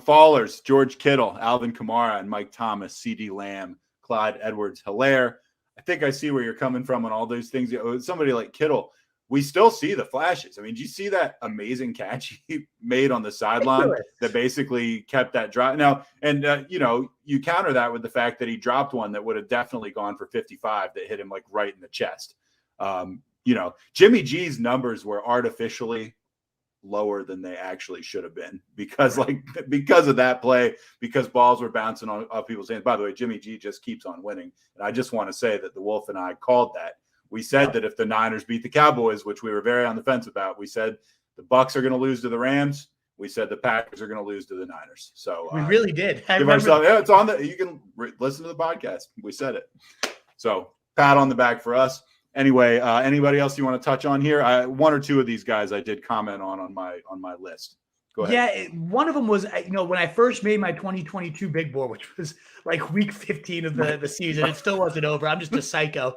Fallers, George Kittle, Alvin Kamara, and Mike Thomas, CeeDee Lamb, Clyde Edwards-Helaire. I think I see where you're coming from on all those things. Somebody like Kittle, we still see the flashes. I mean, did you see that amazing catch he made on the sideline that basically kept that drive? Now, and, you counter that with the fact that he dropped one that would have definitely gone for 55 that hit him like right in the chest. Jimmy G's numbers were artificially lower than they actually should have been because of that play, because balls were bouncing off people's hands. By the way, Jimmy G just keeps on winning. And I just want to say that the Wolf and I called that. We said that if the Niners beat the Cowboys, which we were very on the fence about, we said the Bucs are going to lose to the Rams. We said the Packers are going to lose to the Niners. So we really did. It's on you can listen to the podcast. We said it. So pat on the back for us. Anyway, anybody else you want to touch on here? One or two of these guys I did comment on my list. Go ahead. Yeah, one of them was, when I first made my 2022 big board, which was like week 15 of the season, it still wasn't over. I'm just a psycho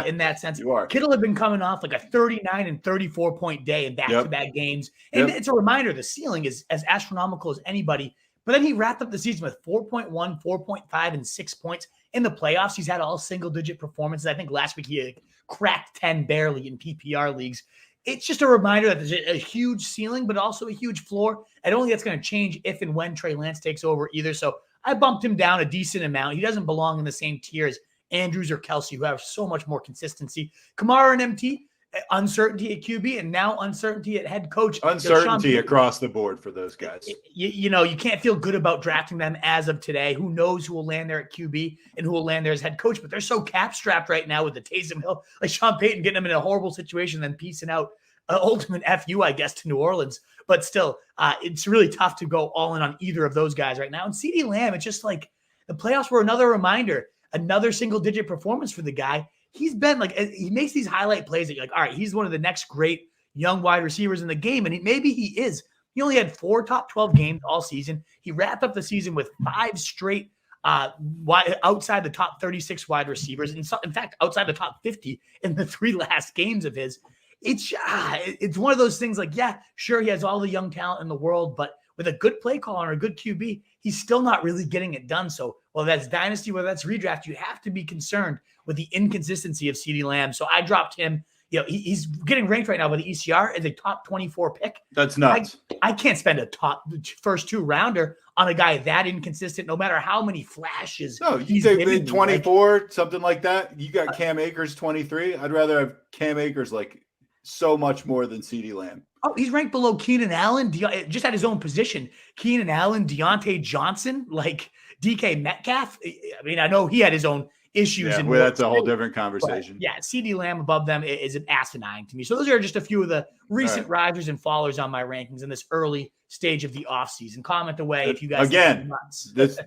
in that sense. You are. Kittle had been coming off like a 39 and 34 point day in back-to-back games. And it's a reminder, the ceiling is as astronomical as anybody. But then he wrapped up the season with 4.1, 4.5, and 6 points. In the playoffs, he's had all single-digit performances. I think last week he cracked 10 barely in PPR leagues. It's just a reminder that there's a huge ceiling, but also a huge floor. I don't think that's going to change if and when Trey Lance takes over either. So I bumped him down a decent amount. He doesn't belong in the same tier as Andrews or Kelsey, who have so much more consistency. Kamara and MT, uncertainty at QB, and now uncertainty at head coach. Uncertainty across the board for those guys. You can't feel good about drafting them as of today. Who knows who will land there at QB and who will land there as head coach, but they're so cap-strapped right now with the Taysom Hill, like Sean Payton getting them in a horrible situation, then piecing out ultimate FU, I guess, to New Orleans. But still, it's really tough to go all in on either of those guys right now. And CeeDee Lamb, it's just like the playoffs were another reminder, another single-digit performance for the guy. He's been like, he makes these highlight plays that you're like, all right, he's one of the next great young wide receivers in the game. And maybe he is. He only had 4 top 12 games all season. He wrapped up the season with 5 straight outside the top 36 wide receivers. And in fact, outside the top 50 in the 3 last games of his. It's one of those things like, yeah, sure, he has all the young talent in the world, but with a good play caller or a good QB, he's still not really getting it done. So whether that's dynasty, whether that's redraft, you have to be concerned with the inconsistency of CeeDee Lamb. So I dropped him. He's getting ranked right now by the ECR as a top 24 pick. That's nuts. I can't spend a top first 2 rounder on a guy that inconsistent, no matter how many flashes. No, you take 24, something like that. You got Cam Akers 23. I'd rather have Cam Akers like so much more than CeeDee Lamb. Oh, he's ranked below Keenan Allen, just at his own position. Keenan Allen, Deontay Johnson, like DK Metcalf. I mean, I know he had his own issues. Yeah, that's a whole different conversation. But yeah, CeeDee Lamb above them is an asinine to me. So those are just a few of the recent risers and fallers on my rankings in this early stage of the offseason. Comment away if you guys again. This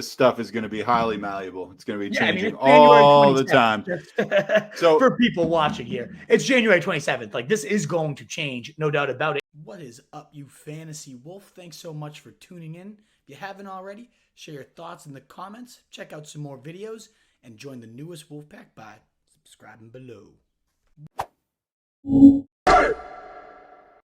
stuff is going to be highly malleable. It's going to be changing all the time. So for people watching here, it's January 27th. Like, this is going to change, no doubt about it. What is up, you fantasy wolf? Thanks so much for tuning in. If you haven't already, share your thoughts in the comments, check out some more videos, and join the newest Wolfpack by subscribing below.